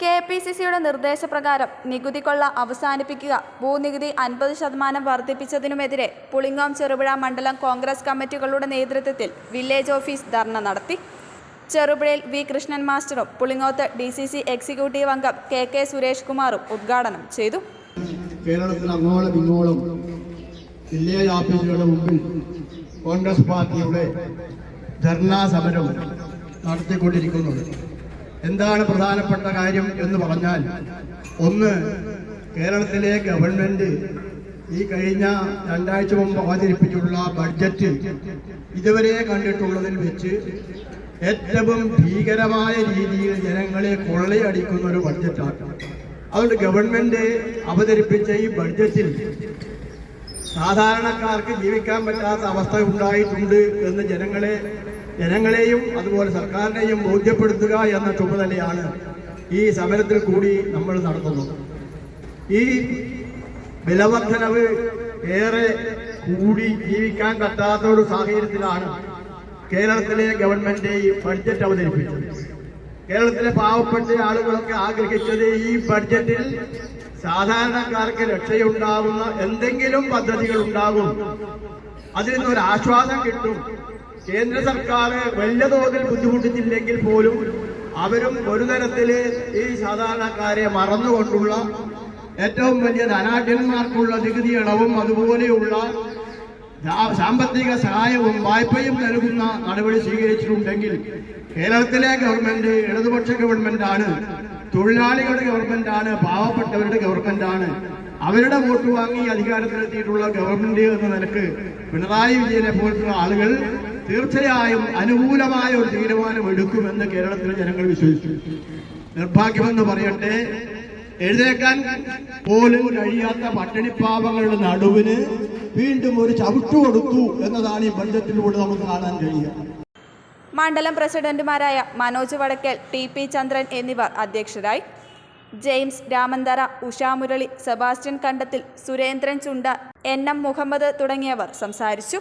കെപിസിസിയുടെ നിർദ്ദേശപ്രകാരം നികുതി കൊള്ള അവസാനിപ്പിക്കുക, ഭൂനികുതി 50% വർദ്ധിപ്പിച്ചതിനുമെതിരെ പുളിങ്ങോം ചെറുപുഴ മണ്ഡലം കോൺഗ്രസ് കമ്മിറ്റികളുടെ നേതൃത്വത്തിൽ വില്ലേജ് ഓഫീസ് ധർണ നടത്തി. ചെറുപുഴയിൽ വി കൃഷ്ണൻ മാസ്റ്ററും പുളിങ്ങോത്ത് DCC എക്സിക്യൂട്ടീവ് അംഗം KK സുരേഷ് കുമാറും ഉദ്ഘാടനം ചെയ്തു. കേരളത്തിൽ അങ്ങോളം ഇങ്ങോളം വില്ലേജ് ഓഫീസുകളുടെ മുമ്പിൽ കോൺഗ്രസ് പാർട്ടിയുടെ ധർണാ സമരം നടത്തിക്കൊണ്ടിരിക്കുന്നുണ്ട്. എന്താണ് പ്രധാനപ്പെട്ട കാര്യം എന്ന് പറഞ്ഞാൽ, ഒന്ന്, കേരളത്തിലെ ഗവൺമെന്റ് ഈ കഴിഞ്ഞ 2 ആഴ്ച മുമ്പ് അവതരിപ്പിച്ചിട്ടുള്ള ബഡ്ജറ്റ് ഇതുവരെ കണ്ടിട്ടുള്ളതിൽ വെച്ച് ഏറ്റവും ഭീകരമായ രീതിയിൽ ജനങ്ങളെ കൊള്ളയടിക്കുന്ന ഒരു ബഡ്ജറ്റാണ്. അതുകൊണ്ട് ഗവൺമെന്റ് അവതരിപ്പിച്ച ഈ ബഡ്ജറ്റിൽ സാധാരണക്കാർക്ക് ജീവിക്കാൻ പറ്റാത്ത അവസ്ഥ ഉണ്ടായിട്ടുണ്ട് എന്ന് ജനങ്ങളെയും അതുപോലെ സർക്കാരിനെയും ബോധ്യപ്പെടുത്തുക എന്ന ചുമതലയാണ് ഈ സമരത്തിൽ കൂടി നമ്മൾ നടത്തുന്നത്. ഈ വിലവർദ്ധനവ് ഏറെ കൂടി ജീവിക്കാൻ പറ്റാത്ത ഒരു സാഹചര്യത്തിലാണ് കേരളത്തിലെ ഗവൺമെന്റ് ഈ ബഡ്ജറ്റ് അവതരിപ്പിച്ചത്. കേരളത്തിലെ പാവപ്പെട്ട ആളുകളൊക്കെ ആഗ്രഹിച്ചത് ഈ ബഡ്ജറ്റിൽ സാധാരണക്കാർക്ക് രക്ഷയുണ്ടാകുന്ന എന്തെങ്കിലും പദ്ധതികൾ ഉണ്ടാകും, അതിൽ നിന്നൊരു ആശ്വാസം കിട്ടും. കേന്ദ്ര സർക്കാർ വലിയ തോതിൽ ബുദ്ധിമുട്ടിച്ചില്ലെങ്കിൽ പോലും അവരും ഒരു തരത്തില് ഈ സാധാരണക്കാരെ മറന്നുകൊണ്ടുള്ള ഏറ്റവും വലിയ ധനാഢ്യന്മാർക്കുള്ള നികുതി ഇളവും അതുപോലെയുള്ള സാമ്പത്തിക സഹായവും വായ്പയും നൽകുന്ന നടപടി സ്വീകരിച്ചിട്ടുണ്ടെങ്കിൽ കേരളത്തിലെ ഗവൺമെന്റ് ഇടതുപക്ഷ ഗവൺമെന്റാണ്, തൊഴിലാളികളുടെ ഗവൺമെന്റാണ്, പാവപ്പെട്ടവരുടെ ഗവൺമെന്റാണ്. അവരുടെ വോട്ട് വാങ്ങി അധികാരത്തിലെത്തിയിട്ടുള്ള ഗവൺമെന്റ് എന്ന നിലക്ക് പിണറായി വിജയനെ പോലുള്ള ആളുകൾ തീർച്ചയായും അനുകൂലമായ ഒരു തീരുമാനം എടുക്കുമെന്ന് കേരളത്തിലെ ജനങ്ങൾ വിശ്വസിച്ചു. നിർഭാഗ്യമെന്ന് പറയട്ടെ, എഴുന്നേക്കാൻ പോലും കഴിയാത്ത പട്ടിണിപ്പാവങ്ങളുടെ നടുവിന് വീണ്ടും ഒരു ചവിട്ടു കൊടുത്തു എന്നതാണ് ഈ ബഡ്ജറ്റിലൂടെ നമുക്ക് കാണാൻ കഴിയുക. മണ്ഡലം പ്രസിഡന്റുമാരായ മനോജ് വടക്കേൽ, TP ചന്ദ്രൻ എന്നിവർ അധ്യക്ഷരായി. ജെയിംസ് രാമന്തറ, ഉഷാ മുരളി, സെബാസ്റ്റ്യൻ കണ്ടത്തിൽ, സുരേന്ദ്രൻ ചുണ്ട, NM മുഹമ്മദ് തുടങ്ങിയവർ സംസാരിച്ചു.